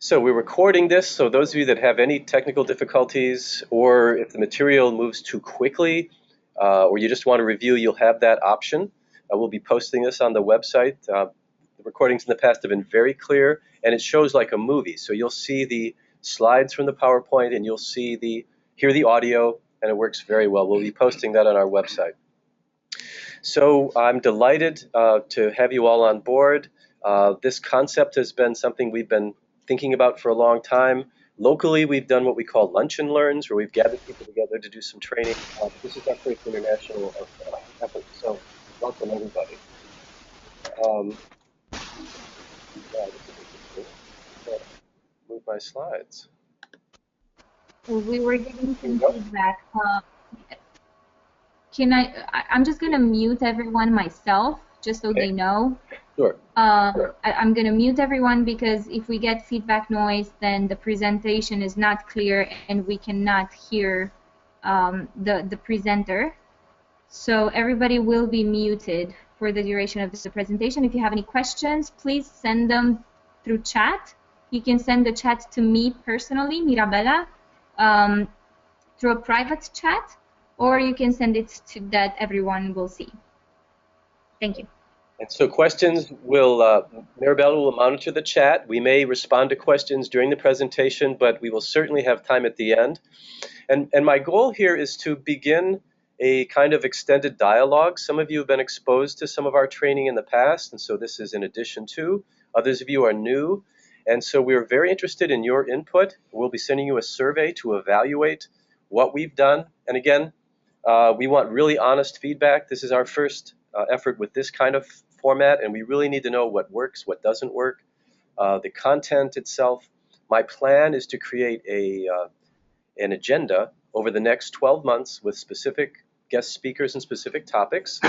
So we're recording this, so those of you that have any technical difficulties, or if the material moves too quickly, or you just want to review, you'll have that option. We'll be posting this on the website. The recordings in the past have been very clear, and it shows like a movie. So you'll see the slides from the PowerPoint, and you'll hear the audio, and it works very well. We'll be posting that on our website. So I'm delighted to have you all on board. This concept has been something we've been thinking about for a long time. Locally, we've done what we call lunch and learns, where we've gathered people together to do some training. This is our first international effort, so welcome everybody. Move my slides. We were getting some feedback. I'm just going to mute everyone myself, just so they know. Sure. I'm going to mute everyone because if we get feedback noise, then the presentation is not clear and we cannot hear the presenter. So everybody will be muted for the duration of the presentation. If you have any questions, please send them through chat. You can send the chat to me personally, Mirabella, through a private chat, or you can send it to that everyone will see. Thank you. And so questions Mirabella will monitor the chat. We may respond to questions during the presentation, but we will certainly have time at the end. And my goal here is to begin a kind of extended dialogue. Some of you have been exposed to some of our training in the past, and so this is in addition to. Others of you are new, and so we're very interested in your input. We'll be sending you a survey to evaluate what we've done. And again, we want really honest feedback. This is our first effort with this kind of format, and we really need to know what works, what doesn't work, the content itself. My plan is to create an agenda over the next 12 months with specific guest speakers and specific topics.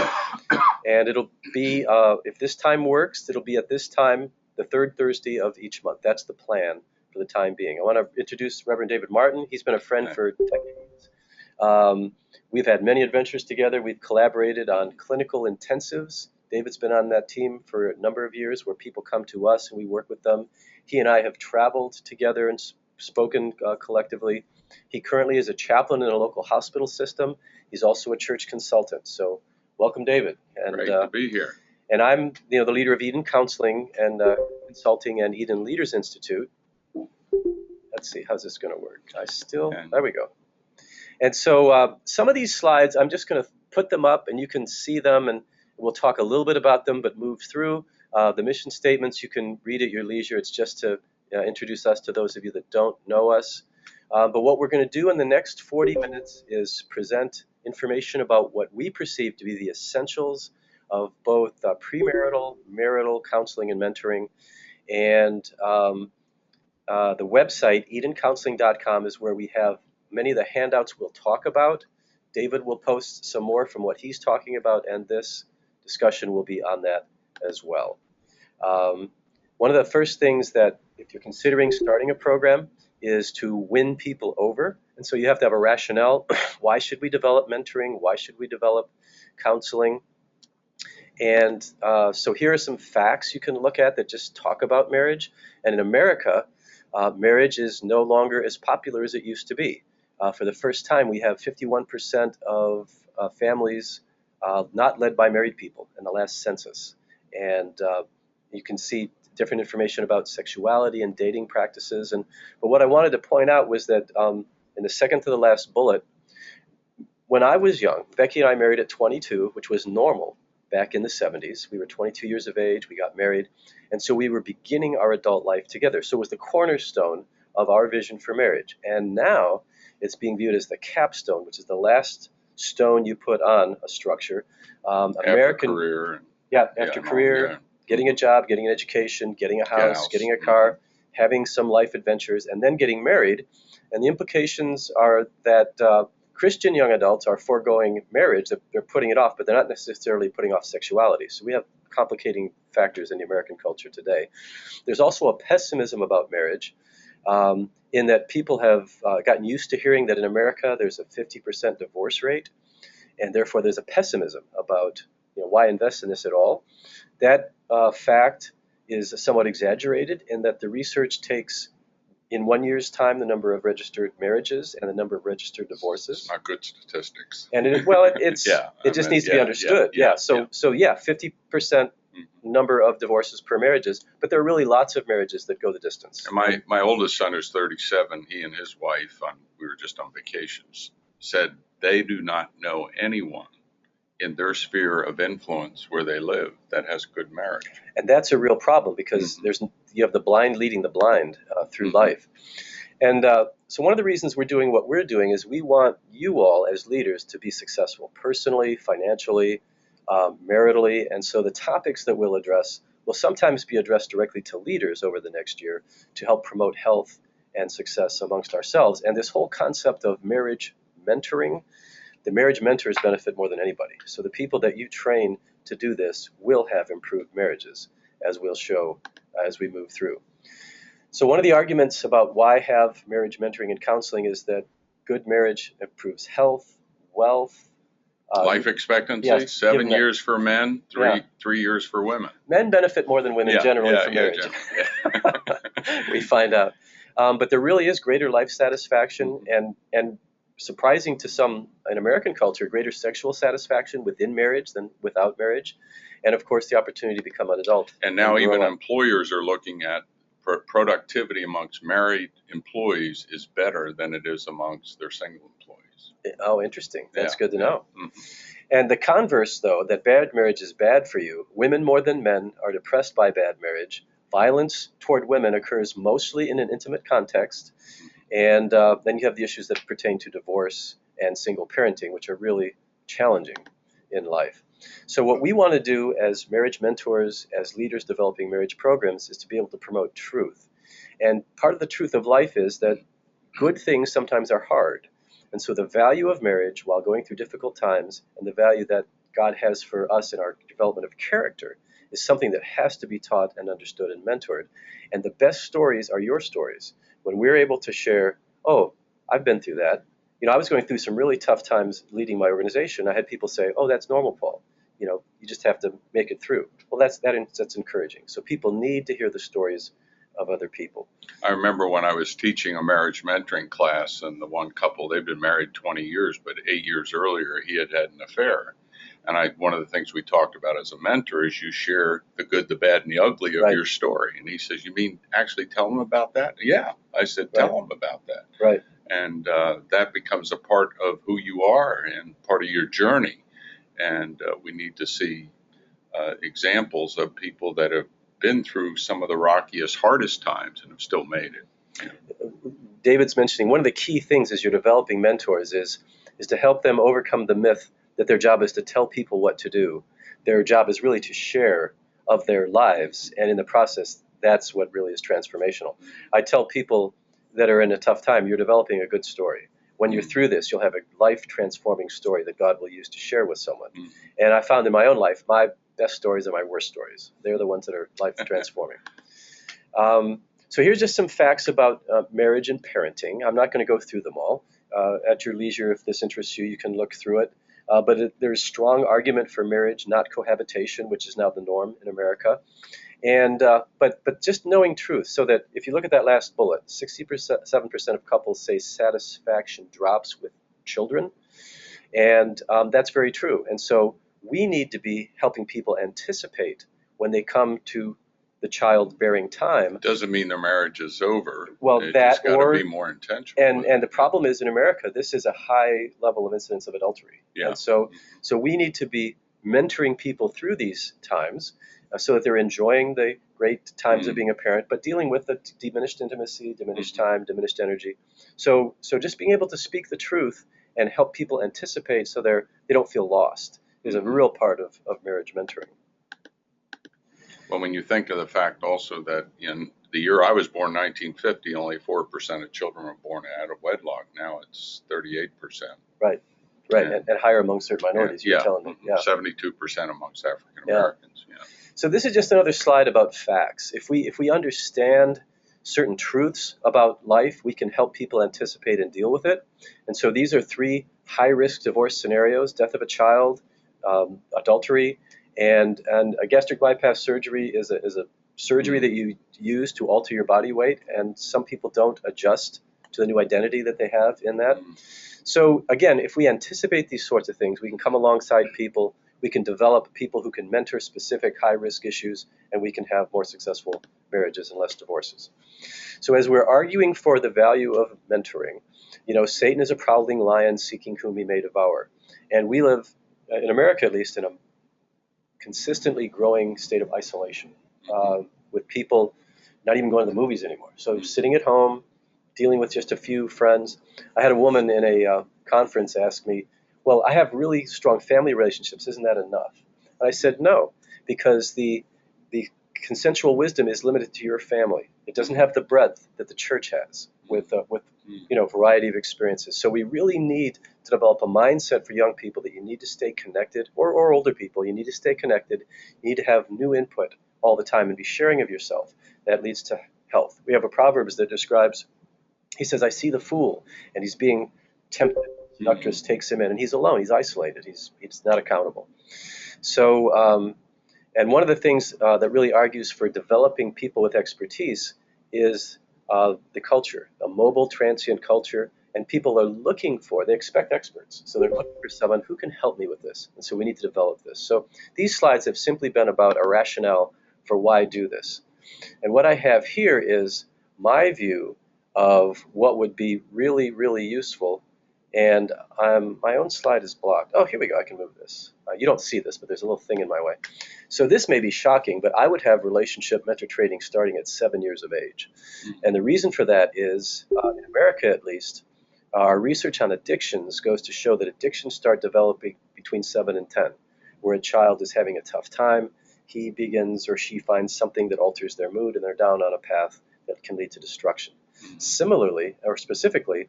And it'll be, if this time works, it'll be at this time, the third Thursday of each month. That's the plan for the time being. I want to introduce Reverend David Martin. He's been a friend for decades. We've had many adventures together. We've collaborated on clinical intensives. David's been on that team for a number of years where people come to us and we work with them. He and I have traveled together and spoken collectively. He currently is a chaplain in a local hospital system. He's also a church consultant. So welcome, David. And, great to be here. And I'm the leader of Eden Counseling and Consulting and Eden Leaders Institute. Let's see, how's this going to work? There we go. And so some of these slides, I'm just going to put them up and you can see them, and we'll talk a little bit about them, but move through. The mission statements you can read at your leisure. It's just to introduce us to those of you that don't know us. But what we're going to do in the next 40 minutes is present information about what we perceive to be the essentials of both premarital, marital counseling and mentoring. And the website, edencounseling.com, is where we have many of the handouts we'll talk about. David will post some more from what he's talking about, and this discussion will be on that as well. One of the first things that, if you're considering starting a program, is to win people over. And so you have to have a rationale. Why should we develop mentoring? Why should we develop counseling? And so here are some facts you can look at that just talk about marriage. And in America, marriage is no longer as popular as it used to be. For the first time, we have 51% of families not led by married people in the last census. And you can see different information about sexuality and dating practices. But what I wanted to point out was that in the second to the last bullet, when I was young, Becky and I married at 22, which was normal back in the 70s. We were 22 years of age, we got married, and so we were beginning our adult life together. So it was the cornerstone of our vision for marriage. And now it's being viewed as the capstone, which is the last stone you put on a structure. After career. Yeah, after career. Yeah. Getting a job, getting an education, getting a house, getting a car, having some life adventures, and then getting married. And the implications are that Christian young adults are foregoing marriage. They're putting it off, but they're not necessarily putting off sexuality. So we have complicating factors in the American culture today. There's also a pessimism about marriage in that people have gotten used to hearing that in America there's a 50% divorce rate, and therefore there's a pessimism about why invest in this at all. That fact is somewhat exaggerated in that the research takes in 1 year's time, the number of registered marriages and the number of registered divorces. It's not good statistics. And it just needs to be understood. So 50% number of divorces per marriages, but there are really lots of marriages that go the distance. And my oldest son is 37. He and his wife, we were just on vacations, said they do not know anyone in their sphere of influence where they live that has good marriage. And that's a real problem because you have the blind leading the blind through life. And so one of the reasons we're doing what we're doing is we want you all as leaders to be successful personally, financially, maritally. And so the topics that we'll address will sometimes be addressed directly to leaders over the next year to help promote health and success amongst ourselves. And this whole concept of marriage mentoring, the marriage mentors benefit more than anybody. So the people that you train to do this will have improved marriages, as we'll show as we move through. So one of the arguments about why have marriage mentoring and counseling is that good marriage improves health, wealth, life expectancy, 7 years for men, three years for women. Men benefit more than women generally from marriage. We find out. But there really is greater life satisfaction and surprising to some in American culture, greater sexual satisfaction within marriage than without marriage. And of course, the opportunity to become an adult. And now even employers are looking at productivity amongst married employees is better than it is amongst their single employees. Oh, interesting. That's good to know. And the converse, though, that bad marriage is bad for you. Women more than men are depressed by bad marriage. Violence toward women occurs mostly in an intimate context. And then you have the issues that pertain to divorce and single parenting, which are really challenging in life. So what we want to do as marriage mentors, as leaders developing marriage programs, is to be able to promote truth. And part of the truth of life is that good things sometimes are hard. And so the value of marriage while going through difficult times and the value that God has for us in our development of character is something that has to be taught and understood and mentored. And the best stories are your stories. When we're able to share, oh, I've been through that. You know, I was going through some really tough times leading my organization. I had people say, oh, that's normal, Paul. You know, you just have to make it through. Well, that's encouraging. So people need to hear the stories of other people. I remember when I was teaching a marriage mentoring class, and the one couple, they'd been married 20 years, but 8 years earlier, he had an affair. And one of the things we talked about as a mentor is you share the good, the bad, and the ugly of your story. And he says, you mean actually tell them about that? Yeah. I said, tell them about that. Right. And that becomes a part of who you are and part of your journey. And we need to see examples of people that have been through some of the rockiest, hardest times and have still made it. David's mentioning one of the key things as you're developing mentors is to help them overcome the myth that their job is to tell people what to do. Their job is really to share of their lives, and in the process, that's what really is transformational. I tell people that are in a tough time, you're developing a good story. When you're through this, you'll have a life-transforming story that God will use to share with someone. And I found in my own life, my best stories are my worst stories. They're the ones that are life-transforming. So here's just some facts about marriage and parenting. I'm not going to go through them all. At your leisure, if this interests you, you can look through it. But there's strong argument for marriage, not cohabitation, which is now the norm in America. And but just knowing truth, so that if you look at that last bullet, 67% of couples say satisfaction drops with children, and that's very true. And so we need to be helping people anticipate when they come to the childbearing time. It doesn't mean their marriage is over. Well, it that just got to be more intentional. And the problem is in America, this is a high level of incidence of adultery. Yeah. And so we need to be mentoring people through these times so that they're enjoying the great times of being a parent, but dealing with the diminished intimacy, diminished time, diminished energy. So just being able to speak the truth and help people anticipate so they don't feel lost is a real part of marriage mentoring. Well, when you think of the fact also that in the year I was born, 1950, only 4% of children were born out of wedlock. Now it's 38%. Right. And higher among certain minorities, you're telling me. Yeah. 72% amongst African Americans. Yeah. So this is just another slide about facts. If we understand certain truths about life, we can help people anticipate and deal with it. And so these are 3 high-risk divorce scenarios: death of a child, adultery, and a gastric bypass surgery is a surgery that you use to alter your body weight, and some people don't adjust to the new identity that they have in that. So again, if we anticipate these sorts of things, we can come alongside people, we can develop people who can mentor specific high-risk issues, and we can have more successful marriages and less divorces. So as we're arguing for the value of mentoring, Satan is a prowling lion seeking whom he may devour. And we live, in America at least, in a consistently growing state of isolation, with people not even going to the movies anymore. So sitting at home, dealing with just a few friends. I had a woman in a conference ask me, well, I have really strong family relationships. Isn't that enough? And I said, no, because the consensual wisdom is limited to your family. It doesn't have the breadth that the church has with variety of experiences. So we really need to develop a mindset for young people that you need to stay connected, or older people, you need to stay connected. You need to have new input all the time and be sharing of yourself. That leads to health. We have a Proverbs that describes, he says, I see the fool, and he's being tempted. The seductress takes him in, and he's alone. He's isolated. He's not accountable. So, and one of the things that really argues for developing people with expertise is the culture, a mobile, transient culture, and people are they expect experts. So they're looking for someone who can help me with this. And so we need to develop this. So these slides have simply been about a rationale for why do this. And what I have here is my view of what would be really, really useful. And my own slide is blocked. Oh, here we go. I can move this. You don't see this, but there's a little thing in my way. So this may be shocking, but I would have relationship mentor training starting at 7 years of age. And the reason for that is, in America at least, our research on addictions goes to show that addictions start developing between 7 and 10, where a child is having a tough time. He begins or she finds something that alters their mood, and they're down on a path that can lead to destruction. Similarly, or specifically,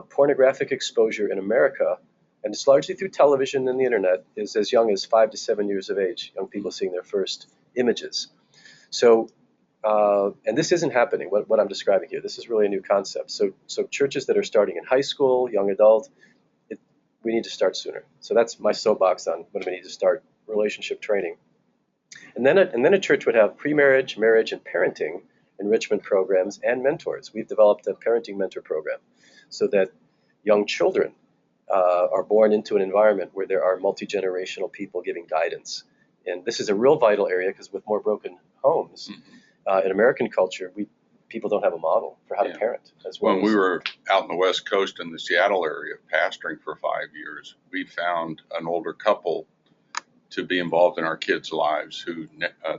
pornographic exposure in America, and it's largely through television and the internet, is as young as 5 to 7 years of age, young people seeing their first images. So, and this isn't happening, what I'm describing here. This is really a new concept. So churches that are starting in high school, young adult, we need to start sooner. So that's my soapbox on when we need to start relationship training. And then a church would have pre-marriage, marriage, and parenting enrichment programs and mentors. We've developed a parenting mentor program so that young children are born into an environment where there are multi-generational people giving guidance. And this is a real vital area because with more broken homes in American culture, people don't have a model for how to parent as well. When we were out in the West Coast in the Seattle area pastoring for 5 years, we found an older couple to be involved in our kids' lives who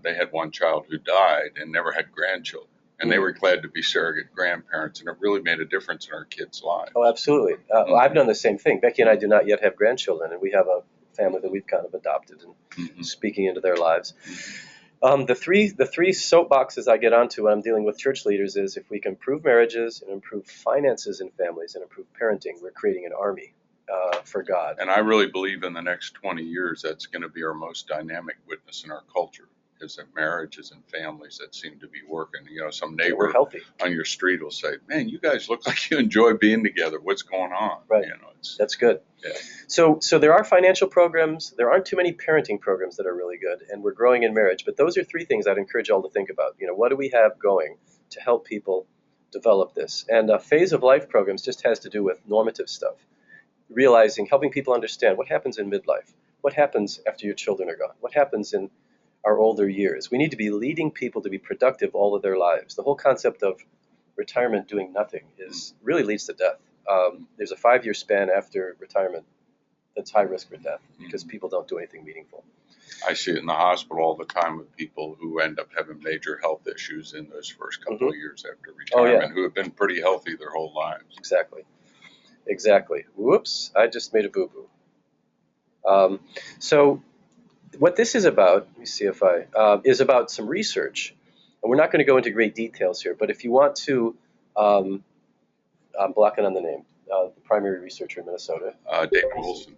they had one child who died and never had grandchildren. And they were glad to be surrogate grandparents, and it really made a difference in our kids' lives. Oh, absolutely. I've done the same thing. Becky and I do not yet have grandchildren, and we have a family that we've kind of adopted and speaking into their lives. The three soapboxes I get onto when I'm dealing with church leaders is if we can improve marriages and improve finances in families and improve parenting, we're creating an army for God. And I really believe in the next 20 years that's going to be our most dynamic witness in our culture. Is that marriages and families that seem to be working. Some neighbor on your street will say, man, you guys look like you enjoy being together. What's going on? Right. That's good. Yeah. So there are financial programs. There aren't too many parenting programs that are really good, and we're growing in marriage. But those are three things I'd encourage you all to think about. What do we have going to help people develop this? And phase of life programs just has to do with normative stuff. Helping people understand what happens in midlife, what happens after your children are gone, what happens in our older years. We need to be leading people to be productive all of their lives. The whole concept of retirement doing nothing really leads to death. There's a 5-year span after retirement that's high risk for death because people don't do anything meaningful. I see it in the hospital all the time with people who end up having major health issues in those first couple of years after retirement who have been pretty healthy their whole lives. Exactly. Whoops, I just made a boo-boo. So what this is about, let me see if is about some research. And we're not going to go into great details here, but if you want to, I'm blocking on the name, the primary researcher in Minnesota.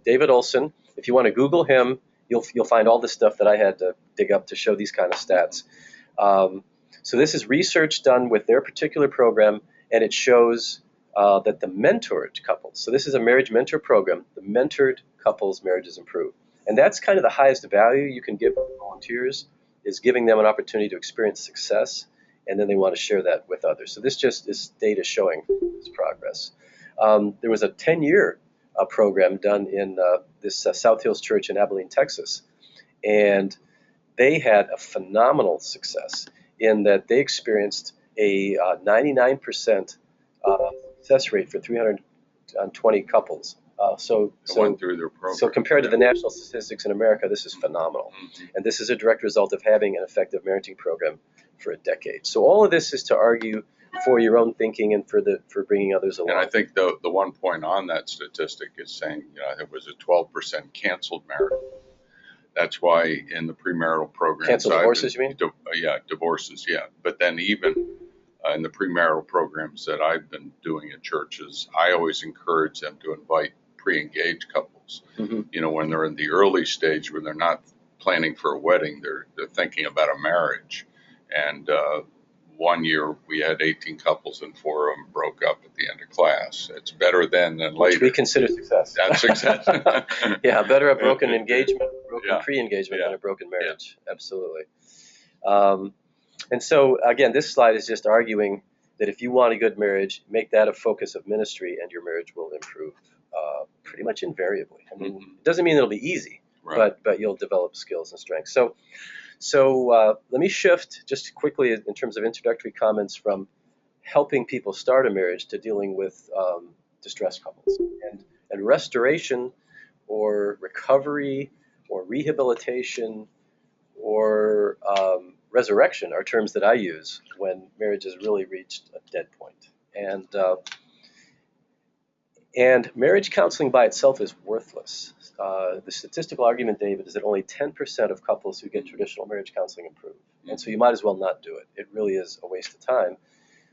David Olson. If you want to Google him, you'll find all the stuff that I had to dig up to show these kind of stats. So this is research done with their particular program, and it shows that the mentored couples, so this is a marriage mentor program, the mentored couples' marriages improve. And that's kind of the highest value you can give volunteers is giving them an opportunity to experience success, and then they want to share that with others. So this just is data showing this progress. There was a 10-year program done in this South Hills Church in Abilene, Texas, and they had a phenomenal success in that they experienced a 99% success rate for 320 couples. So went through their program. So compared to the national statistics in America, this is phenomenal. And this is a direct result of having an effective parenting program for a decade. So all of this is to argue for your own thinking and for bringing others along. And I think the one point on that statistic is saying, it was a 12% canceled marriage. That's why in the premarital program, cancel divorces, you mean? Yeah, divorces, yeah. But then even in the premarital programs that I've been doing in churches, I always encourage them to invite pre-engaged couples. When they're in the early stage, when they're not planning for a wedding, they're thinking about a marriage. And one year we had 18 couples and 4 of them broke up at the end of class. It's better then than later. Which we consider success. That's success. Yeah, better a broken engagement, pre-engagement than a broken marriage. Yeah. Absolutely. And so, again, this slide is just arguing that if you want a good marriage, make that a focus of ministry and your marriage will improve pretty much invariably. I mean, it doesn't mean it'll be easy, right, but you'll develop skills and strengths. So let me shift just quickly in terms of introductory comments from helping people start a marriage to dealing with distressed couples. And restoration or recovery or rehabilitation or resurrection are terms that I use when marriage has really reached a dead point. And marriage counseling by itself is worthless. The statistical argument, David, is that only 10% of couples who get traditional marriage counseling improve. And so you might as well not do it. It really is a waste of time.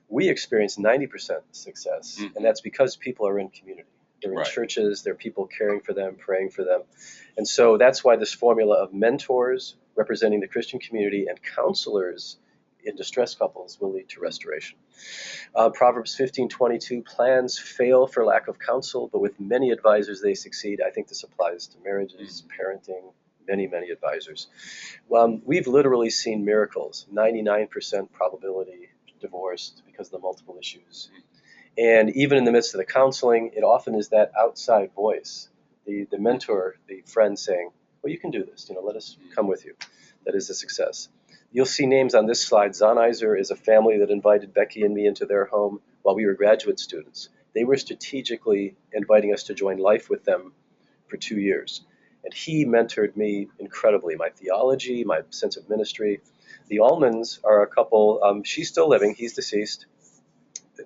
We experience 90% success, and that's because people are in community. They're in churches, there are people caring for them, praying for them. And so that's why this formula of mentors representing the Christian community and counselors in distressed couples will lead to restoration. Proverbs 15:22, plans fail for lack of counsel, but with many advisors they succeed. I think this applies to marriages, parenting, many, many advisors. We've literally seen miracles, 99% probability divorced because of the multiple issues. And even in the midst of the counseling, it often is that outside voice, the mentor, the friend saying, well, you can do this, let us come with you. That is a success. You'll see names on this slide. Zonizer is a family that invited Becky and me into their home while we were graduate students. They were strategically inviting us to join life with them for 2 years. And he mentored me incredibly, my theology, my sense of ministry. The Allmans are a couple, she's still living, he's deceased.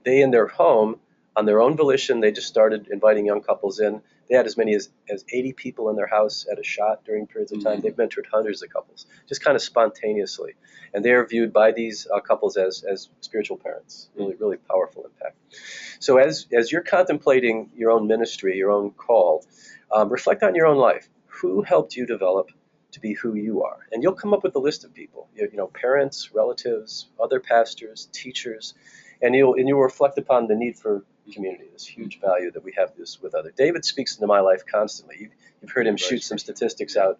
They in their home, on their own volition, they just started inviting young couples in. They had as many as 80 people in their house at a shot during periods of time. They've mentored hundreds of couples, just kind of spontaneously. And they are viewed by these couples as spiritual parents, really, really powerful impact. So as you're contemplating your own ministry, your own call, reflect on your own life. Who helped you develop to be who you are? And you'll come up with a list of people, parents, relatives, other pastors, teachers, and you'll reflect upon the need for community, this huge value that we have this with others. David speaks into my life constantly. You've heard him shoot some statistics out.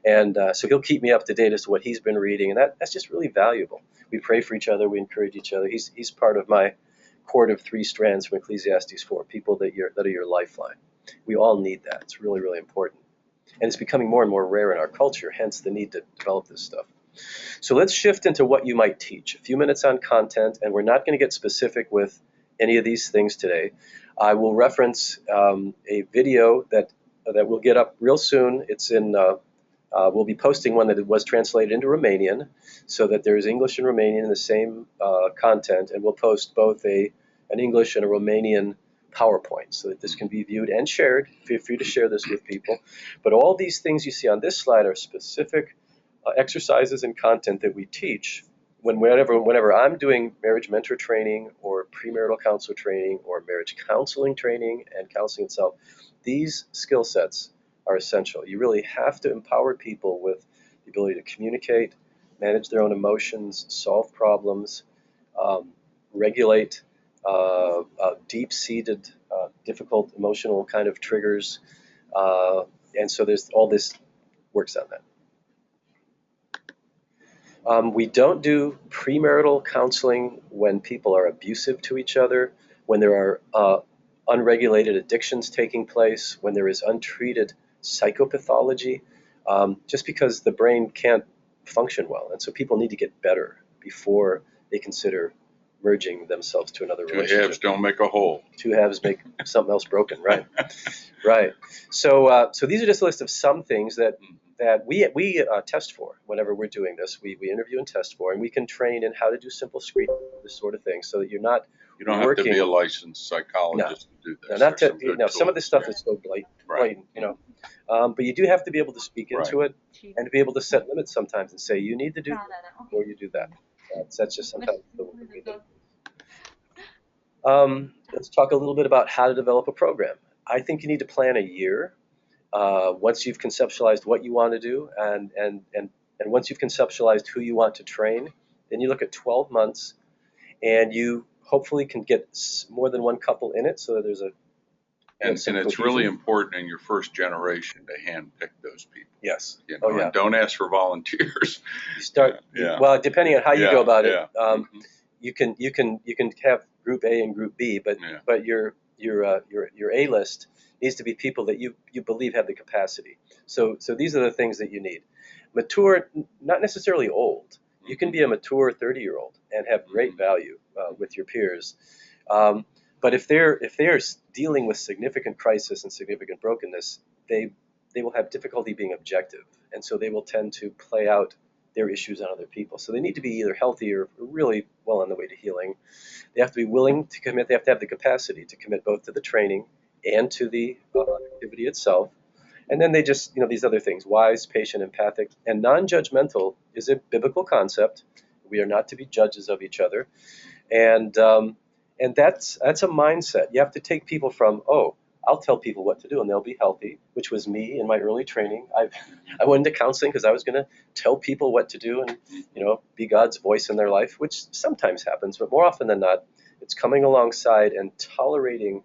And so he'll keep me up to date as to what he's been reading. And that's just really valuable. We pray for each other. We encourage each other. He's part of my cord of 3 strands from Ecclesiastes 4, people that are your lifeline. We all need that. It's really, really important. And it's becoming more and more rare in our culture, hence the need to develop this stuff. So let's shift into what you might teach. A few minutes on content, and we're not going to get specific with any of these things today. I will reference a video that we'll get up real soon. It's in. We'll be posting one that was translated into Romanian, so that there's English and Romanian in the same content, and we'll post both an English and a Romanian PowerPoint, so that this can be viewed and shared. Feel free to share this with people. But all these things you see on this slide are specific exercises and content that we teach whenever I'm doing marriage mentor training or premarital counselor training or marriage counseling training and counseling itself. These skill sets are essential. You really have to empower people with the ability to communicate, manage their own emotions, solve problems, regulate deep-seated, difficult emotional kind of triggers. And so there's all this works on that. We don't do premarital counseling when people are abusive to each other, when there are unregulated addictions taking place, when there is untreated psychopathology, just because the brain can't function well. And so people need to get better before they consider merging themselves to another relationship. Two halves don't make a whole. Two halves make something else broken, right? Right. So these are just a list of some things that we test for whenever we're doing this. We interview and test for, and we can train in how to do simple screening, this sort of thing, so that you're not You don't have to be a licensed psychologist to do this. not to, some of this stuff is so blatant, but you do have to be able to speak into it and to be able to set limits sometimes and say, you need to do this or you do that. That's just sometimes the way we do. Let's talk a little bit about how to develop a program. I think you need to plan a year. Once you've conceptualized what you want to do and once you've conceptualized who you want to train, then you look at 12 months, and you hopefully can get more than one couple in it, so that there's and it's really important in your first generation to handpick those people. Yes. And don't ask for volunteers. You start. Well, depending on how you go about it, you can have group A and group B, but your A list needs to be people that you believe have the capacity. So these are the things that you need. Mature, not necessarily old. You can be a mature 30-year-old and have great value with your peers. But if they're dealing with significant crisis and significant brokenness, they will have difficulty being objective, and so they will tend to play out their issues on other people. So they need to be either healthy or really well on the way to healing. They have to be willing to commit. They have to have the capacity to commit both to the training and to the activity itself. And then they just, these other things: wise, patient, empathic, and non-judgmental is a biblical concept. We are not to be judges of each other, and that's a mindset. You have to take people from, I'll tell people what to do and they'll be healthy, which was me in my early training. I went into counseling because I was going to tell people what to do and be God's voice in their life, which sometimes happens, but more often than not, it's coming alongside and tolerating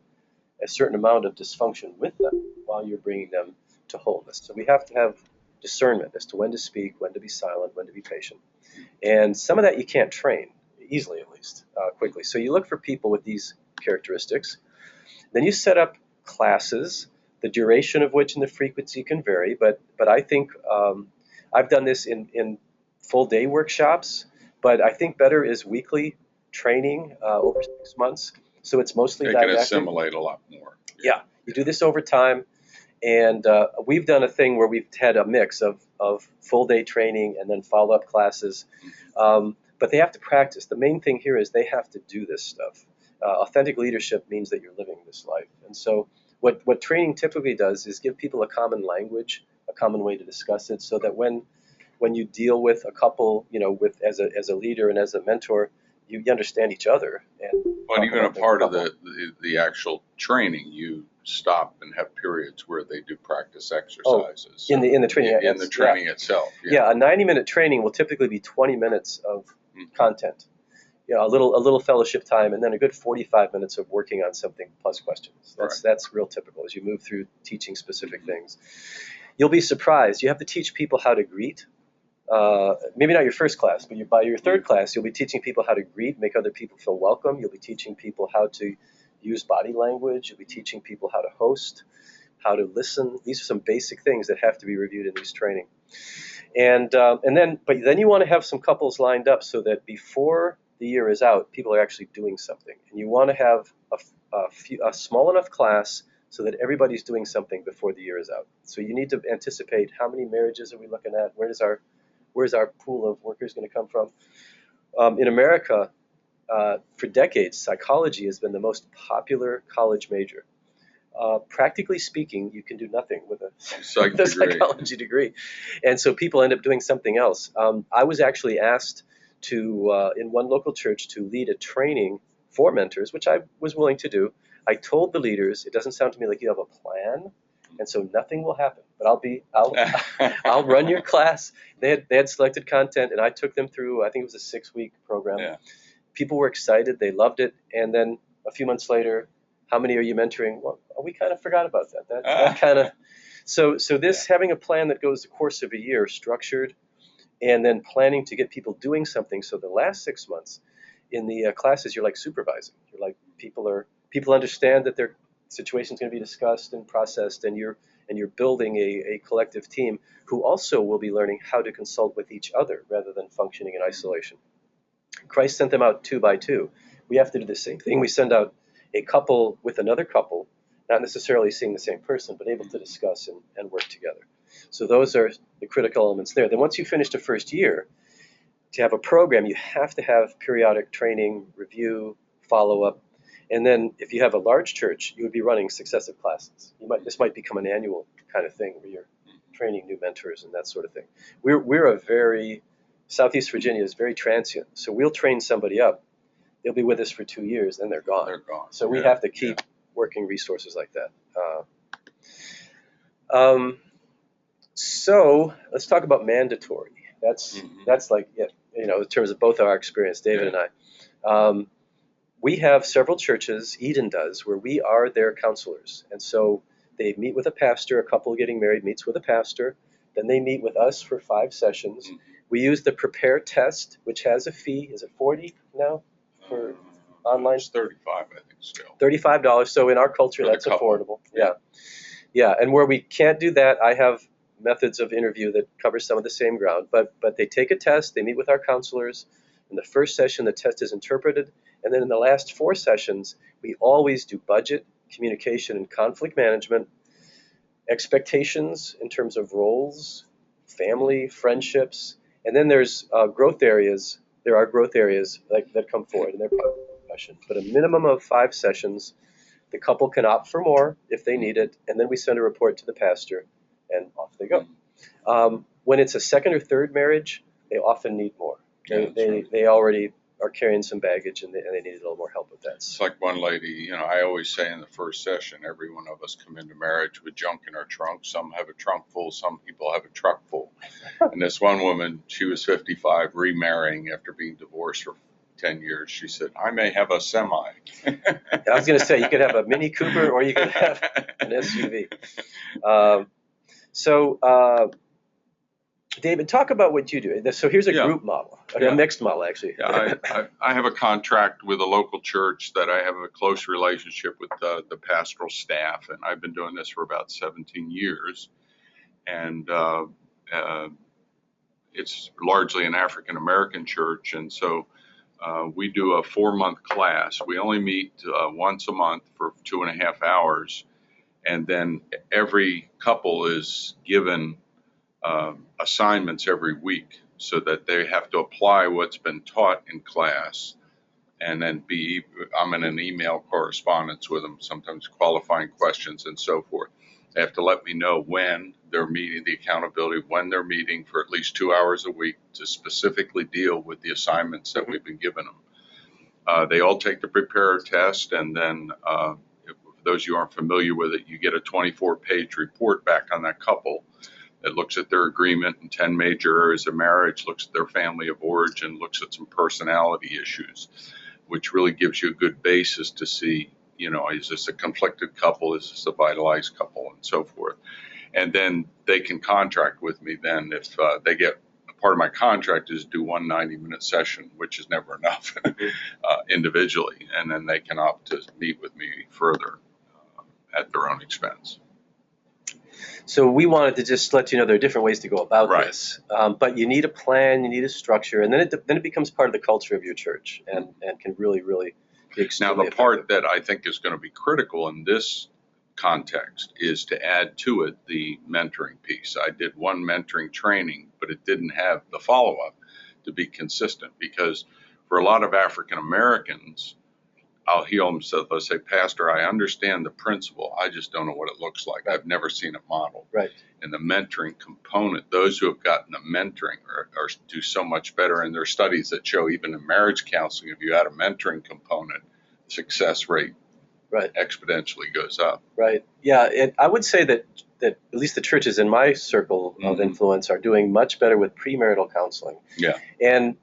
a certain amount of dysfunction with them while you're bringing them to wholeness. So we have to have discernment as to when to speak, when to be silent, when to be patient. And some of that you can't train easily, at least quickly. So you look for people with these characteristics. Then you set up classes, the duration of which and the frequency can vary. But I think I've done this in full day workshops. But I think better is weekly training over 6 months. So it's mostly didactic. They can assimilate a lot more. Yeah, you do this over time. And we've done a thing where we've had a mix of full day training and then follow-up classes. But they have to practice. The main thing here is they have to do this stuff. Authentic leadership means that you're living this life. And so what training typically does is give people a common language, a common way to discuss it, so that when you deal with a couple, with as a leader and as a mentor, you understand each other. And even a part of the actual training, you stop and have periods where they do practice exercises. In the training. In the training itself. Yeah, a 90-minute training will typically be 20 minutes of content. A little fellowship time, and then a good 45 minutes of working on something plus questions. That's real typical as you move through teaching specific things. You'll be surprised. You have to teach people how to greet. Maybe not your first class, but by your third class, you'll be teaching people how to greet, make other people feel welcome. You'll be teaching people how to use body language. You'll be teaching people how to host, how to listen. These are some basic things that have to be reviewed in these training. And then you want to have some couples lined up so that before the year is out, people are actually doing something. And you want to have a small enough class so that everybody's doing something before the year is out. So you need to anticipate how many marriages are we looking at? Where's our pool of workers going to come from? In America, for decades, psychology has been the most popular college major. Practically speaking, you can do nothing with a psychology degree. And so people end up doing something else. I was actually asked to, in one local church, to lead a training for mentors, which I was willing to do. I told the leaders, it doesn't sound to me like you have a plan, and so nothing will happen. But I'll run your class. They had selected content, and I took them through, I think it was a 6-week program. Yeah. People were excited. They loved it. And then a few months later, how many are you mentoring? Well, we kind of forgot about that. That kind of. So this having a plan that goes the course of a year, structured, and then planning to get people doing something. So the last 6 months in the classes, you're like supervising. You're like people understand that their situation is going to be discussed and processed, and you're building a collective team who also will be learning how to consult with each other rather than functioning in isolation. Christ sent them out 2 by 2. We have to do the same thing. We send out a couple with another couple, not necessarily seeing the same person, but able to discuss and work together. So those are the critical elements there. Then once you finish the first year, to have a program, you have to have periodic training, review, follow-up. And then if you have a large church, you would be running successive classes. This might become an annual kind of thing where you're training new mentors and that sort of thing. Southeast Virginia is very transient. So we'll train somebody up. They'll be with us for 2 years, then they're gone. So we have to keep working resources like that. So let's talk about mandatory. That's like, in terms of both our experience, David and I. We have several churches, Eden does, where we are their counselors. And so they meet with a pastor, a couple getting married meets with a pastor. Then they meet with us for 5 sessions. We use the Prepare test, which has a fee. Is it $40 now for online? It's $35, I think, still. $35. So in our culture, that's affordable. Yeah. And where we can't do that, I have methods of interview that cover some of the same ground. But they take a test. They meet with our counselors. In the first session, the test is interpreted. And then in the last 4 sessions, we always do budget, communication, and conflict management, expectations in terms of roles, family, friendships, and then there's growth areas. There are growth areas that come forward in their profession. But a minimum of 5 sessions. The couple can opt for more if they need it, and then we send a report to the pastor, and off they go. When it's a second or third marriage, they often need more. They already are carrying some baggage, and they need a little more help with that. It's like one lady, I always say in the first session, every one of us come into marriage with junk in our trunk. Some have a trunk full, some people have a truck full. And this one woman, she was 55, remarrying after being divorced for 10 years. She said, I may have a semi. I was going to say, you could have a Mini Cooper or you could have an SUV. David, talk about what you do. So here's a group model, a mixed model, actually. I have a contract with a local church that I have a close relationship with the pastoral staff, and I've been doing this for about 17 years. And it's largely an African-American church, and so we do a 4-month class. We only meet once a month for 2.5 hours, and then every couple is given assignments every week so that they have to apply what's been taught in class, and then I'm in an email correspondence with them, sometimes qualifying questions and so forth. They have to let me know when they're meeting, the accountability, when they're meeting for at least 2 hours a week to specifically deal with the assignments that we've been giving them. They all take the Prepare test, and then for those of you who aren't familiar with it, you get a 24-page report back on that couple. It looks at their agreement in 10 major areas of marriage, looks at their family of origin, looks at some personality issues, which really gives you a good basis to see, is this a conflicted couple? Is this a vitalized couple? And so forth. And then they can contract with me then if they get part of my contract is do one 90-minute session, which is never enough individually. And then they can opt to meet with me further at their own expense. So we wanted to just let you know there are different ways to go about this, but you need a plan, you need a structure, and then it becomes part of the culture of your church, and can really be extremely Now the part that I think is going to be critical in this context is to add to it the mentoring piece. I did one mentoring training, but it didn't have the follow-up to be consistent, because for a lot of African Americans, I'll hear them say, Pastor, I understand the principle. I just don't know what it looks like. I've never seen it modeled. Right. And the mentoring component, those who have gotten the mentoring do so much better. And there are studies that show even in marriage counseling, if you add a mentoring component, success rate exponentially goes up. Right. Yeah. And I would say that at least the churches in my circle of influence are doing much better with premarital counseling. Yeah. And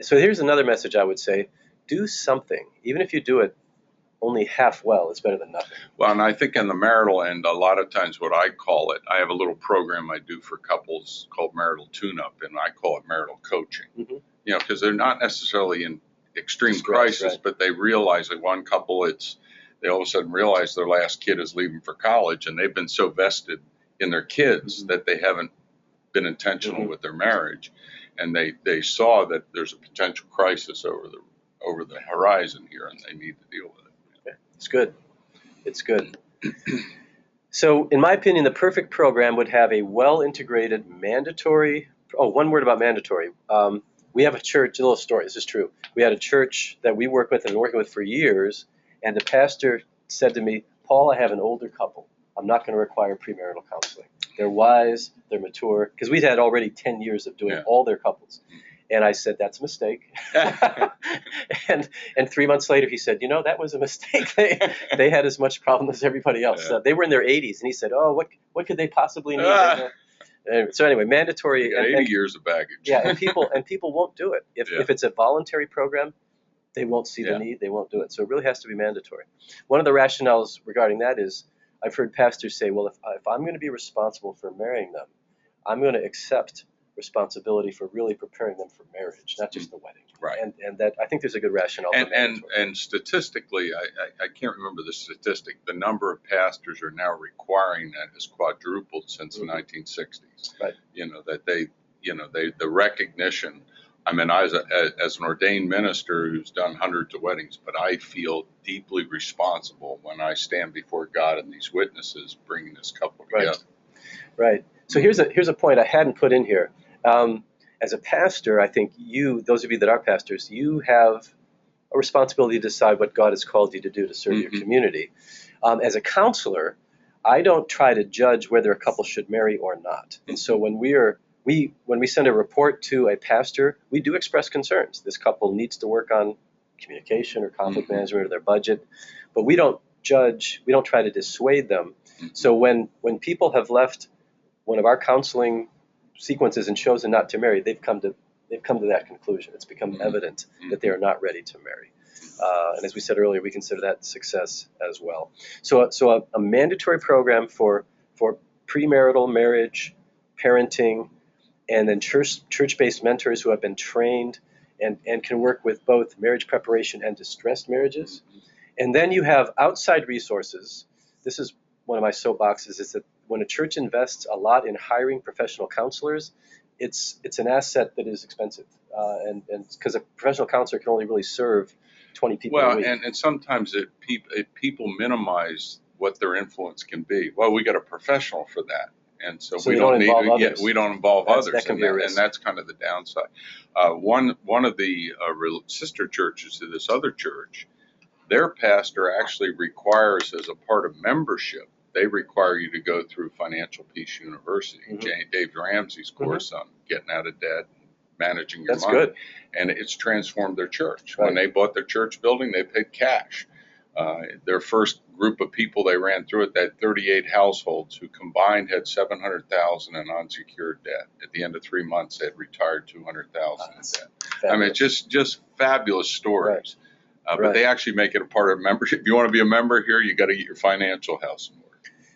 so here's another message I would say. Do something, even if you do it only half well is better than nothing. Well, and I think in the marital end, a lot of times what I call it, I have a little program I do for couples called Marital Tune-Up, and I call it marital coaching. Mm-hmm. You know, because they're not necessarily in extreme Stress, crisis, right. but they realize, like one couple, they all of a sudden realize their last kid is leaving for college, and they've been so vested in their kids Mm-hmm. that they haven't been intentional Mm-hmm. with their marriage, and they saw that there's a potential crisis over the horizon here, and they need to deal with it. Okay. It's good. It's good. So, in my opinion, the perfect program would have a well-integrated mandatory. Oh, one word about mandatory. We have a church. A little story. This is true. We had a church that we work with and been working with for years, and the pastor said to me, "Paul, I have an older couple. I'm not going to require premarital counseling. They're wise. They're mature." Because we'd had already 10 years of doing all their couples. And I said, "That's a mistake." and 3 months later, he said, "That was a mistake. They had as much problem as everybody else. Yeah. They were in their 80s." And he said, "Oh, what could they possibly need?" So anyway, mandatory. You got 80 years of baggage. Yeah, and people won't do it. If it's a voluntary program, they won't see the need. They won't do it. So it really has to be mandatory. One of the rationales regarding that is I've heard pastors say, "Well, if I'm going to be responsible for marrying them, I'm going to accept responsibility for really preparing them for marriage, not just the wedding." Right. And that I think there's a good rationale. And statistically, I can't remember the statistic. The number of pastors are now requiring that has quadrupled since the 1960s. Right. That the recognition. I mean, as an ordained minister who's done hundreds of weddings, but I feel deeply responsible when I stand before God and these witnesses bringing this couple together. Right. So here's a point I hadn't put in here. As a pastor, I think those of you that are pastors, you have a responsibility to decide what God has called you to do to serve your community. As a counselor, I don't try to judge whether a couple should marry or not. And so when we send a report to a pastor, we do express concerns. This couple needs to work on communication or conflict management or their budget, but we don't judge. We don't try to dissuade them. So when people have left one of our counseling sequences and chosen not to marry, they've come to that conclusion. It's become evident that they are not ready to marry. And as we said earlier, we consider that success as well. So a mandatory program for premarital marriage, parenting, and then church-based mentors who have been trained and can work with both marriage preparation and distressed marriages. And then you have outside resources. This is one of my soapboxes, is that when a church invests a lot in hiring professional counselors, it's an asset that is expensive. And because a professional counselor can only really serve 20 people a week. And sometimes people minimize what their influence can be. Well, we got a professional for that. And so we don't involve others. We don't involve others. That can be a risk. And that's kind of the downside. One of the sister churches to this other church, their pastor actually requires, as a part of membership, they require you to go through Financial Peace University, Dave Ramsey's course on getting out of debt, managing your money. That's good. And it's transformed their church. Right. When they bought their church building, they paid cash. Their first group of people they ran through it, they had 38 households who combined had $700,000 in unsecured debt. At the end of 3 months, they had retired $200,000 in debt. Fabulous. I mean, just fabulous stories. Right. But they actually make it a part of membership. If you want to be a member here, you got to get your financial house in order.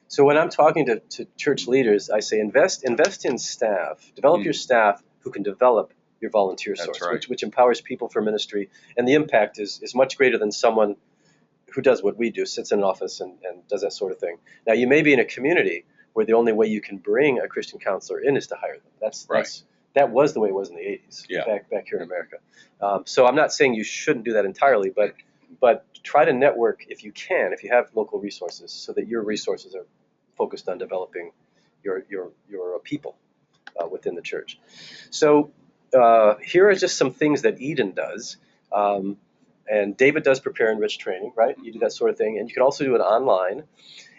So when I'm talking to church leaders, I say invest in staff, develop your staff who can develop your volunteer source, right. which empowers people for ministry, and the impact is much greater than someone who does what we do, sits in an office and does that sort of thing. Now, you may be in a community where the only way you can bring a Christian counselor in is to hire them. That was the way it was in the 80s, back here in America. So I'm not saying you shouldn't do that entirely, but try to network if you can, if you have local resources, so that your resources are focused on developing your people within the church. So here are just some things that Eden does. And David does prepare enrich training, right? You do that sort of thing, and you can also do it online.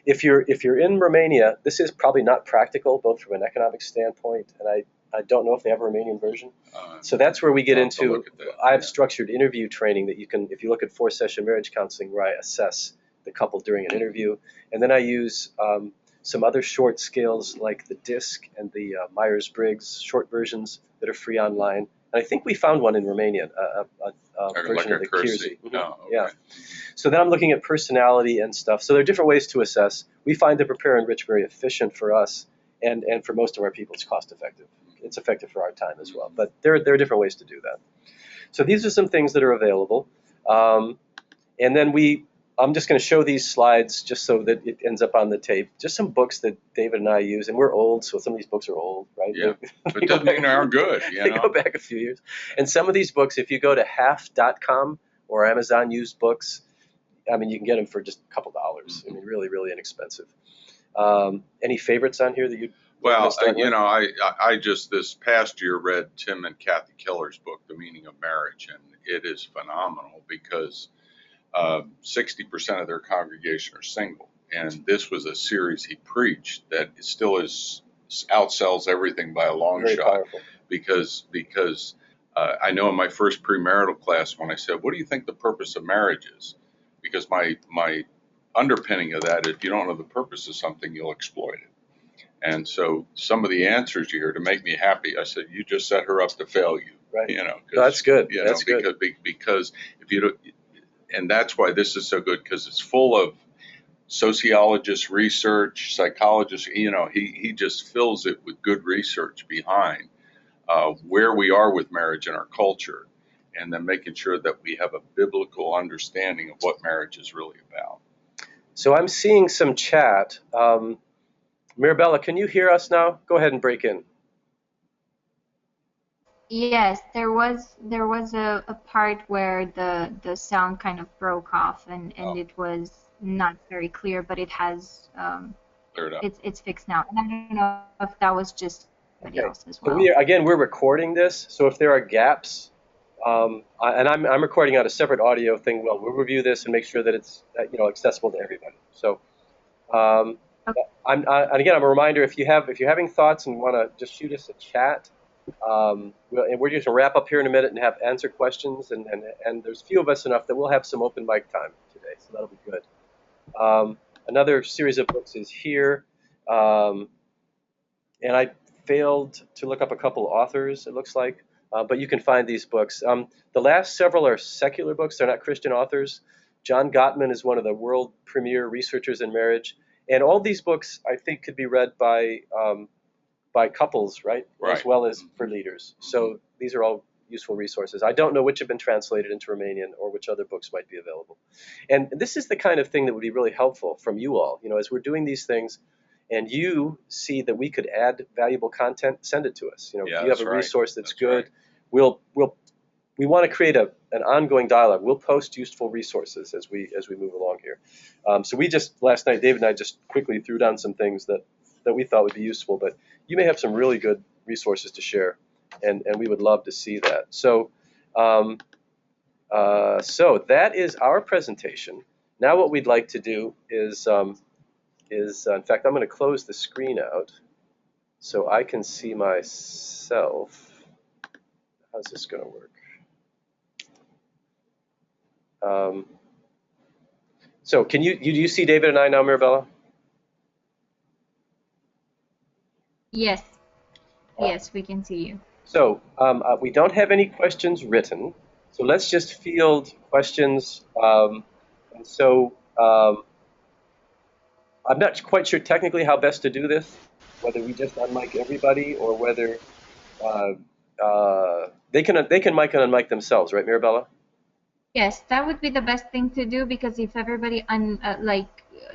If you're in Romania, this is probably not practical, both from an economic standpoint, and I don't know if they have a Romanian version. So that's where we get into. I have structured interview training that you can, if you look at 4-session marriage counseling, where I assess the couple during an interview, and then I use some other short skills like the DISC and the Myers-Briggs short versions that are free online. And I think we found one in Romania, version Like of a the Kersey. Kiersey. Oh, okay. Yeah. So then I'm looking at personality and stuff. So there are different ways to assess. We find the Prepare Enrich very efficient for us, and for most of our people, it's cost effective. It's effective for our time as well. But there are different ways to do that. So these are some things that are available. And then I'm just going to show these slides just so that it ends up on the tape. Just some books that David and I use, and we're old, so some of these books are old, right? Yeah, but it doesn't mean they aren't good. They go back a few years. And some of these books, if you go to half.com or Amazon used books, I mean, you can get them for just a couple dollars. I mean, really, really inexpensive. Any favorites on here that you? Well, I just this past year read Tim and Kathy Keller's book, The Meaning of Marriage, and it is phenomenal because 60% of their congregation are single, and this was a series he preached that still outsells everything by a long Very shot. Powerful. Because I know in my first premarital class when I said, "What do you think the purpose of marriage is?" Because my underpinning of that, if you don't know the purpose of something, you'll exploit it. And so some of the answers you hear to make me happy, I said, you just set her up to fail you. Right. No, that's good. That's good. Because if you don't, and that's why this is so good, because it's full of sociologists, research, psychologists. He just fills it with good research behind where we are with marriage in our culture, and then making sure that we have a biblical understanding of what marriage is really about. So I'm seeing some chat. Mirabella, can you hear us now? Go ahead and break in. Yes, there was a part where the sound kind of broke off and it was not very clear, but it has cleared up. It's fixed now. And I don't know if that was just somebody else as well. So we're recording this, so if there are gaps, and I'm recording out a separate audio thing. We'll review this and make sure that it's accessible to everybody. So. Okay. And again, I'm a reminder, if you're having thoughts and want to just shoot us a chat, and we're just going to wrap up here in a minute and answer questions, and there's few of us enough that we'll have some open mic time today, so that'll be good. Another series of books is here, and I failed to look up a couple authors, it looks like, but you can find these books. The last several are secular books, they're not Christian authors. John Gottman is one of the world premier researchers in marriage. And all these books, I think, could be read by couples, right? As well as for leaders. So these are all useful resources. I don't know which have been translated into Romanian or which other books might be available. And this is the kind of thing that would be really helpful from you all. As we're doing these things, and you see that we could add valuable content, send it to us. If you have a resource that's good, right. We want to create an ongoing dialogue. We'll post useful resources as we move along here. So we just, last night, David and I just quickly threw down some things that we thought would be useful, but you may have some really good resources to share, and we would love to see that. So that is our presentation. Now what we'd like to do is in fact, I'm going to close the screen out so I can see myself. How's this going to work? So do you see David and I now, Mirabella? Yes. Yes, we can see you. So we don't have any questions written. So let's just field questions. And so I'm not quite sure technically how best to do this, whether we just unmic everybody or whether they can mic and unmic themselves, right, Mirabella? Yes, that would be the best thing to do, because if everybody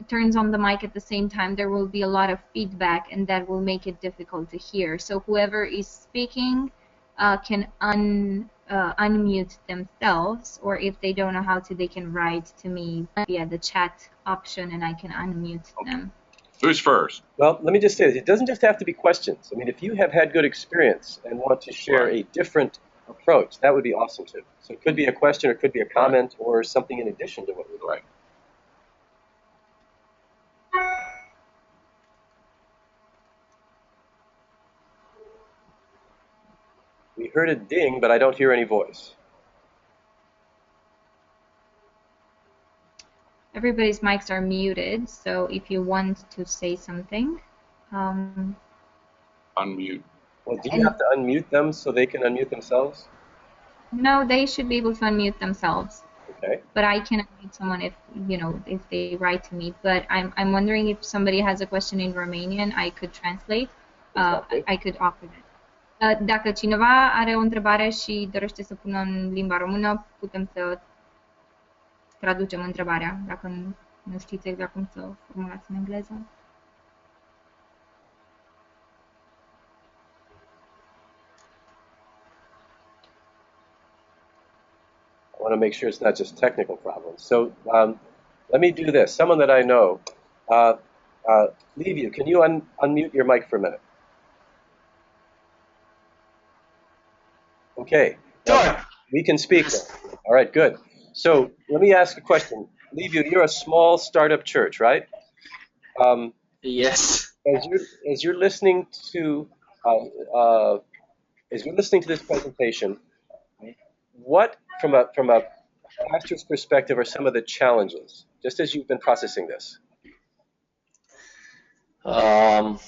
turns on the mic at the same time, there will be a lot of feedback, and that will make it difficult to hear. So whoever is speaking can unmute themselves, or if they don't know how to, they can write to me via the chat option, and I can unmute them. Who's first? Well, let me just say this. It doesn't just have to be questions. I mean, if you have had good experience and want to share a different approach, that would be awesome too. So it could be a question, or it could be a comment, or something in addition to what we're doing. We heard a ding, but I don't hear any voice. Everybody's mics are muted, so if you want to say something, unmute. Well, do you And have to unmute them so they can unmute themselves? no, they should be able to unmute themselves. Okay. But I can unmute someone if if they write to me. But I'm wondering if somebody has a question in Romanian, I could translate. Exactly. I could offer that. Dacă cineva are o întrebare și dorește să pună în limba română, putem să traducem întrebarea, dacă nu știți exact cum să formulați în engleză. I want to make sure it's not just technical problems. So let me do this. Someone that I know, Liviu, can you unmute your mic for a minute? Okay. Sure. We can speak. All right, good. So let me ask a question. Liviu, you're a small startup church, right? Yes. As you're listening to this presentation, what from a pastor's perspective are some of the challenges, just as you've been processing this? Well,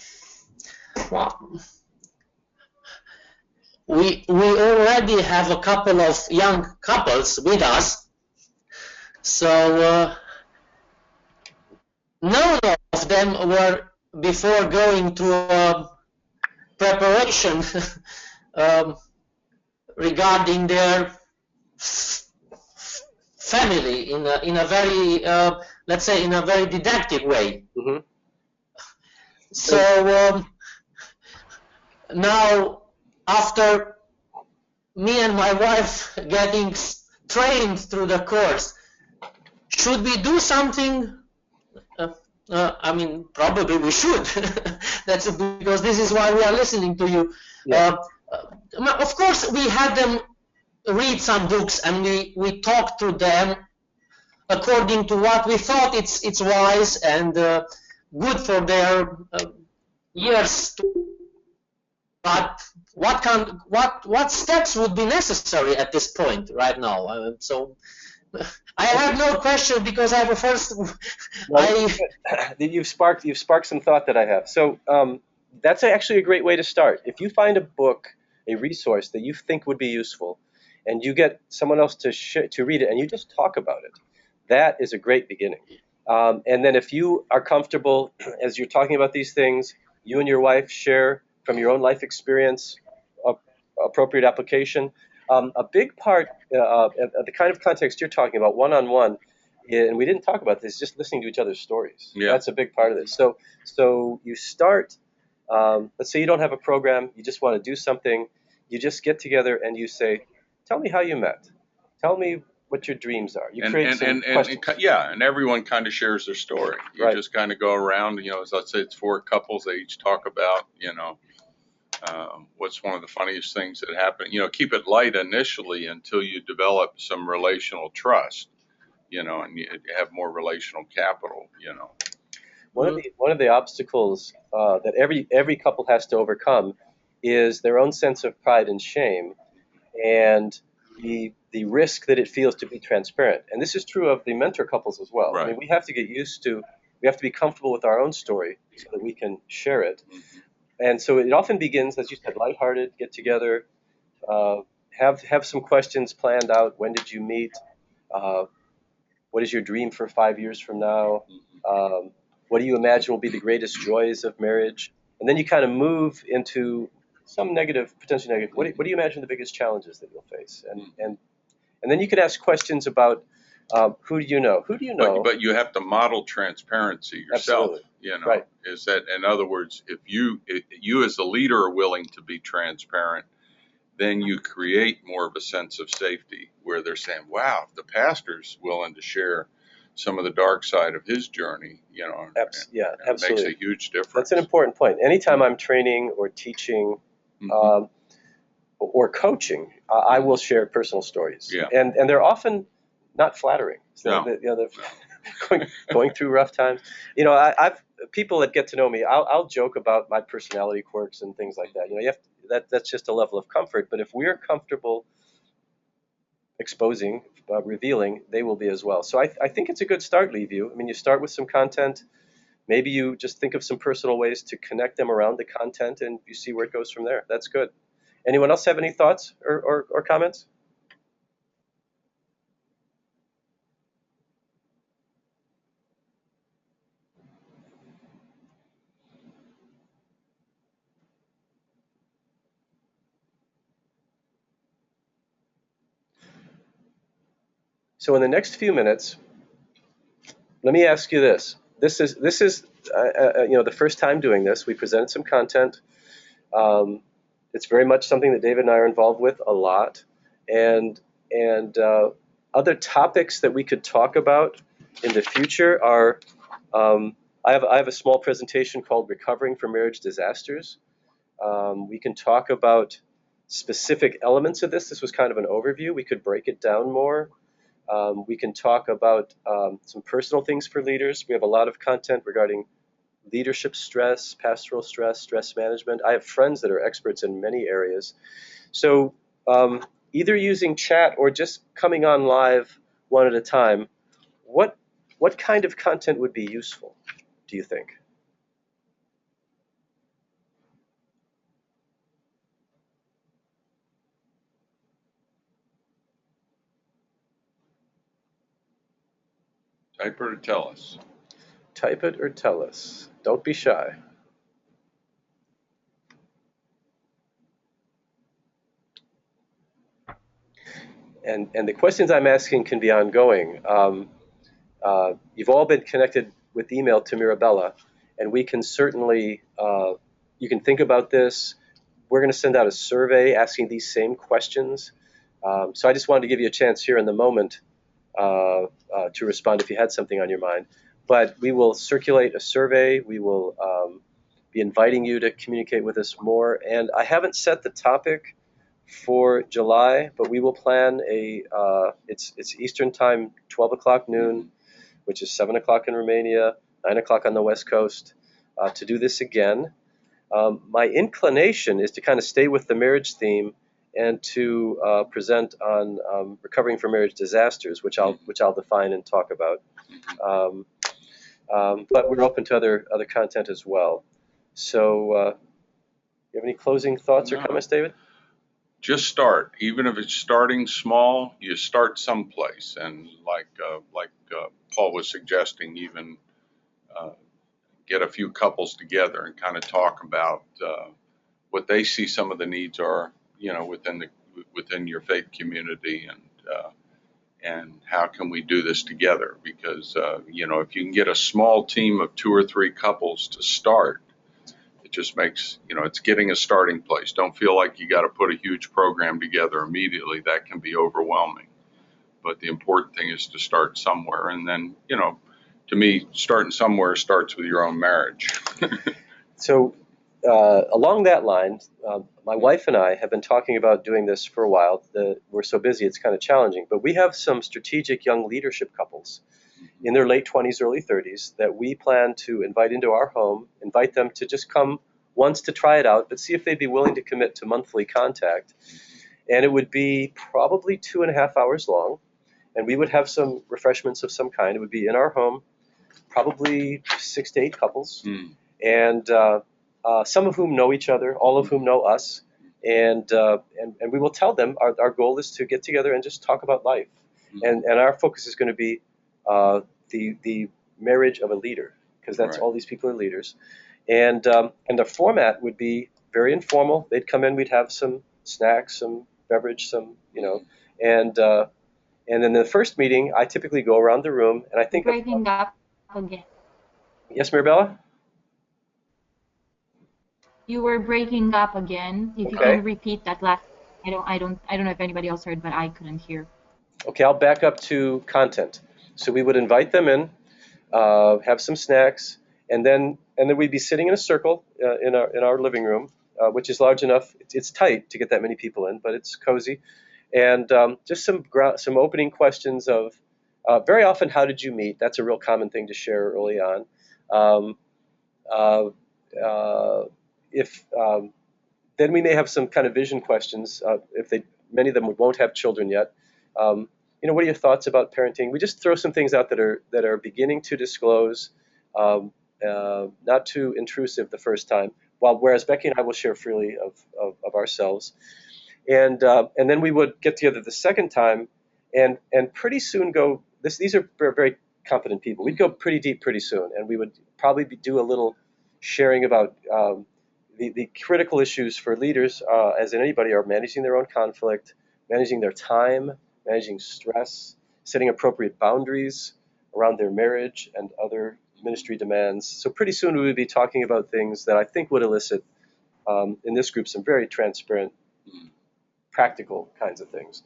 we already have a couple of young couples with us, so none of them were before going through a preparation regarding their family in a very let's say in a very didactic way. Mm-hmm. So now, after me and my wife getting trained through the course, should we do something? I mean, probably we should. That's because this is why we are listening to you. Yeah. Of course, we had them read some books, and we talked to them according to what we thought it's wise and good for their years. But what steps would be necessary at this point right now? So I have no question because I have first. You've sparked some thought that I have. So that's actually a great way to start. If you find a book, a resource that you think would be useful, and you get someone else to read it, and you just talk about it, that is a great beginning. And then if you are comfortable, as you're talking about these things, you and your wife share from your own life experience, appropriate application. A big part of the kind of context you're talking about, one-on-one, and we didn't talk about this, just listening to each other's stories. Yeah. That's a big part of this. So you start, let's say you don't have a program, you just want to do something, you just get together and you say, tell me how you met. Tell me what your dreams are. You create some questions. And everyone kind of shares their story. You Right. just kind of go around, let's say it's 4 couples, they each talk about, what's one of the funniest things that happened. Keep it light initially until you develop some relational trust, and you have more relational capital, One of the obstacles that every couple has to overcome is their own sense of pride and shame, and the risk that it feels to be transparent. And this is true of the mentor couples as well. Right. I mean, we have to be comfortable with our own story so that we can share it. Mm-hmm. And so it often begins, as you said, lighthearted, get together, have some questions planned out. When did you meet? What is your dream for 5 years from now? What do you imagine will be the greatest joys of marriage? And then you kind of move into some potentially negative. What do you imagine the biggest challenges that you'll face? And then you can ask questions about who do you know? Who do you know? But you have to model transparency yourself. Absolutely. Right. Is that, in other words, if you as the leader are willing to be transparent, then you create more of a sense of safety where they're saying, wow, if the pastor's willing to share some of the dark side of his journey, Absolutely. it makes a huge difference. That's an important point. Anytime I'm training or teaching or coaching, I will share personal stories. Yeah. And they're often not flattering. So No. they're going through rough times. I've people that get to know me, I'll joke about my personality quirks and things like that. That's just a level of comfort. But if we're comfortable exposing, revealing, they will be as well. So I think it's a good start, Liviu. I mean, you start with some content, maybe you just think of some personal ways to connect them around the content, and you see where it goes from there. That's good. Anyone else have any thoughts or comments? So in the next few minutes, let me ask you this. This is the first time doing this. We presented some content. It's very much something that David and I are involved with a lot, and other topics that we could talk about in the future are. I have a small presentation called "Recovering from Marriage Disasters." We can talk about specific elements of this. This was kind of an overview. We could break it down more. We can talk about some personal things for leaders. We have a lot of content regarding leadership stress, pastoral stress, stress management. I have friends that are experts in many areas. So either using chat or just coming on live one at a time, what kind of content would be useful, do you think? Type it or tell us. Type it or tell us. Don't be shy. And the questions I'm asking can be ongoing. You've all been connected with email to Mirabella, and we can certainly, you can think about this. We're going to send out a survey asking these same questions. So I just wanted to give you a chance here in the moment to respond if you had something on your mind. But we will circulate a survey. We will be inviting you to communicate with us more. And I haven't set the topic for July, but we will plan it's Eastern time, 12 o'clock noon, which is 7 o'clock in Romania, 9 o'clock on the West Coast, to do this again. My inclination is to kind of stay with the marriage theme and to present on recovering from marriage disasters, which I'll define and talk about. But we're open to other content as well. So, you have any closing thoughts or comments, David? Just start. Even if it's starting small, you start someplace. And like Paul was suggesting, even get a few couples together and kind of talk about what they see some of the needs are, within your faith community, and how can we do this together? Because if you can get a small team of 2 or 3 couples to start, it just makes, it's getting a starting place. Don't feel like you got to put a huge program together immediately. That can be overwhelming. But the important thing is to start somewhere. And then, to me, starting somewhere starts with your own marriage. So along that line, my wife and I have been talking about doing this for a while. We're so busy, it's kind of challenging. But we have some strategic young leadership couples in their late 20s, early 30s that we plan to invite into our home, invite them to just come once to try it out, but see if they'd be willing to commit to monthly contact. And it would be probably 2.5 hours long, and we would have some refreshments of some kind. It would be in our home, probably 6 to 8 couples, and some of whom know each other, all of whom know us, and we will tell them our goal is to get together and just talk about life, and our focus is going to be the marriage of a leader, because that's right. All these people are leaders, and the format would be very informal. They'd come in, we'd have some snacks, some beverage, and then the first meeting, I typically go around the room, and I think breaking up again. Yes, Mirabella? You were breaking up again. If you can repeat that last, I don't know if anybody else heard, but I couldn't hear. Okay, I'll back up to content. So we would invite them in, have some snacks, and then we'd be sitting in a circle in our living room, which is large enough. It's tight to get that many people in, but it's cozy, and just some opening questions of very often, how did you meet? That's a real common thing to share early on. Then we may have some kind of vision questions. Many of them won't have children yet. What are your thoughts about parenting? We just throw some things out that are beginning to disclose not too intrusive the first time, whereas Becky and I will share freely of ourselves. And then we would get together the second time and pretty soon go, these are very competent people. We'd go pretty deep pretty soon, and we would probably do a little sharing about the critical issues for leaders, as in anybody, are managing their own conflict, managing their time, managing stress, setting appropriate boundaries around their marriage and other ministry demands. So pretty soon we would be talking about things that I think would elicit in this group some very transparent, practical kinds of things.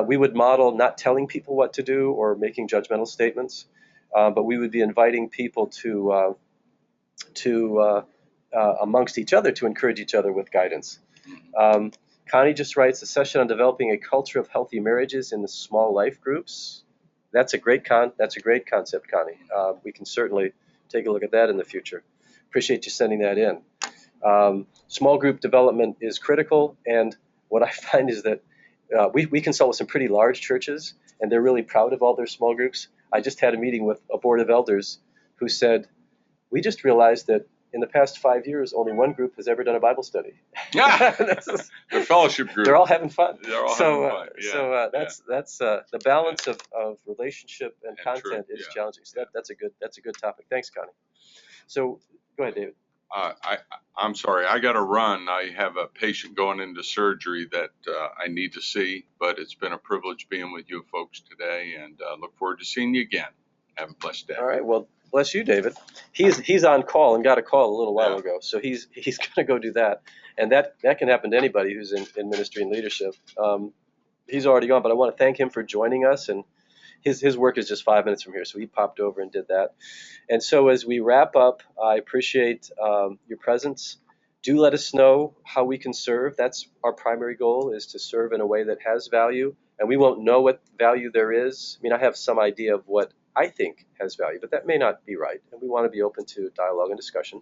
We would model not telling people what to do or making judgmental statements, but we would be inviting people to amongst each other to encourage each other with guidance. Connie just writes, a session on developing a culture of healthy marriages in the small life groups. That's a great concept, Connie. We can certainly take a look at that in the future. Appreciate you sending that in. Small group development is critical, and what I find is that we consult with some pretty large churches, and they're really proud of all their small groups. I just had a meeting with a board of elders who said, we just realized that in the past 5 years, only one group has ever done a Bible study. Yeah, the fellowship group. They're all having fun. They're all having fun. Yeah. So that's the balance of relationship and content is challenging. So that's a good topic. Thanks, Connie. So go ahead, David. I'm sorry, I got to run. I have a patient going into surgery that I need to see, but it's been a privilege being with you folks today, and look forward to seeing you again. Have a blessed day. All right. Well, bless you, David. He's on call and got a call a little while ago, so he's going to go do that, and that can happen to anybody who's in ministry and leadership. He's already gone, but I want to thank him for joining us, and his work is just 5 minutes from here, so he popped over and did that. And so as we wrap up, I appreciate your presence. Do let us know how we can serve. That's our primary goal, is to serve in a way that has value, and we won't know what value there is. I mean, I have some idea of what I think has value, but that may not be right, and we want to be open to dialogue and discussion.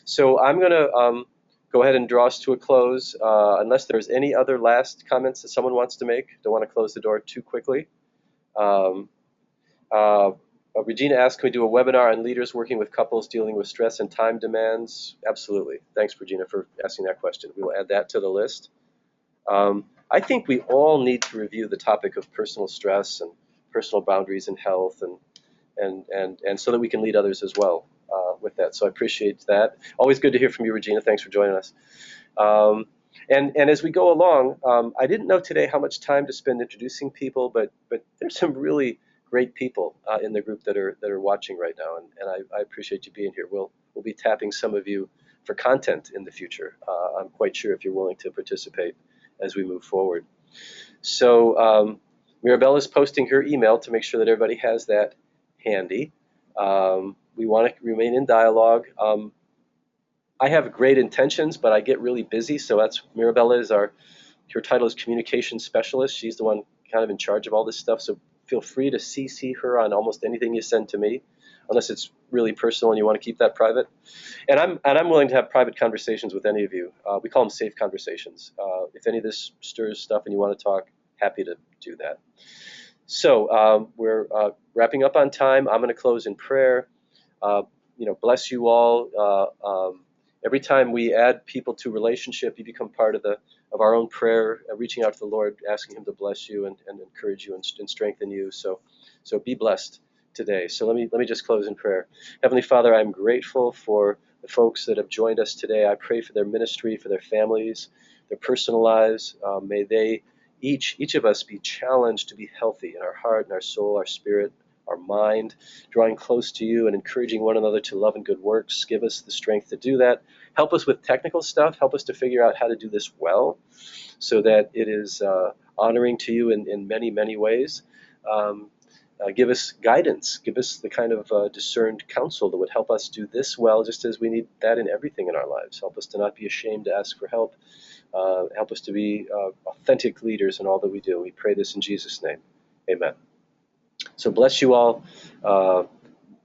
So I'm going to go ahead and draw us to a close, unless there's any other last comments that someone wants to make. Don't want to close the door too quickly. Regina asked, can we do a webinar on leaders working with couples dealing with stress and time demands? Absolutely. Thanks, Regina, for asking that question. We will add that to the list. I think we all need to review the topic of personal stress and personal boundaries and health, and so that we can lead others as well with that. So I appreciate that. Always good to hear from you, Regina. Thanks for joining us. And as we go along, I didn't know today how much time to spend introducing people, but there's some really great people in the group that are watching right now, and I appreciate you being here. We'll be tapping some of you for content in the future. I'm quite sure if you're willing to participate as we move forward. So Mirabelle is posting her email to make sure that everybody has that handy. We want to remain in dialogue. I have great intentions, but I get really busy. So that's Mirabella her title is communication specialist. She's the one kind of in charge of all this stuff. So feel free to CC her on almost anything you send to me, unless it's really personal and you want to keep that private. And I'm willing to have private conversations with any of you. We call them safe conversations. If any of this stirs stuff and you want to talk, happy to do that. So we're wrapping up on time. I'm going to close in prayer. Bless you all. Every time we add people to relationship, you become part of our own prayer, reaching out to the Lord, asking Him to bless you and encourage you and strengthen you. So be blessed today. So let me just close in prayer. Heavenly Father, I'm grateful for the folks that have joined us today. I pray for their ministry, for their families, their personal lives. May they each of us be challenged to be healthy in our heart and our soul, our spirit, our mind, drawing close to you and encouraging one another to love and good works. Give us the strength to do that. Help us with technical stuff. Help us to figure out how to do this well so that it is honoring to you in many, many ways. Give us guidance. Give us the kind of discerned counsel that would help us do this well, just as we need that in everything in our lives. Help us to not be ashamed to ask for help. Help us to be authentic leaders in all that we do. We pray this in Jesus' name. Amen. So bless you all.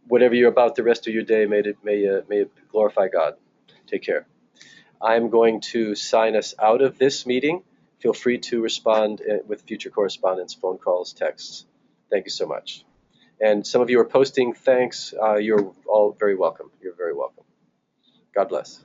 Whatever you're about the rest of your day, may it glorify God. Take care. I'm going to sign us out of this meeting. Feel free to respond with future correspondence, phone calls, texts. Thank you so much. And some of you are posting thanks. You're all very welcome. You're very welcome. God bless.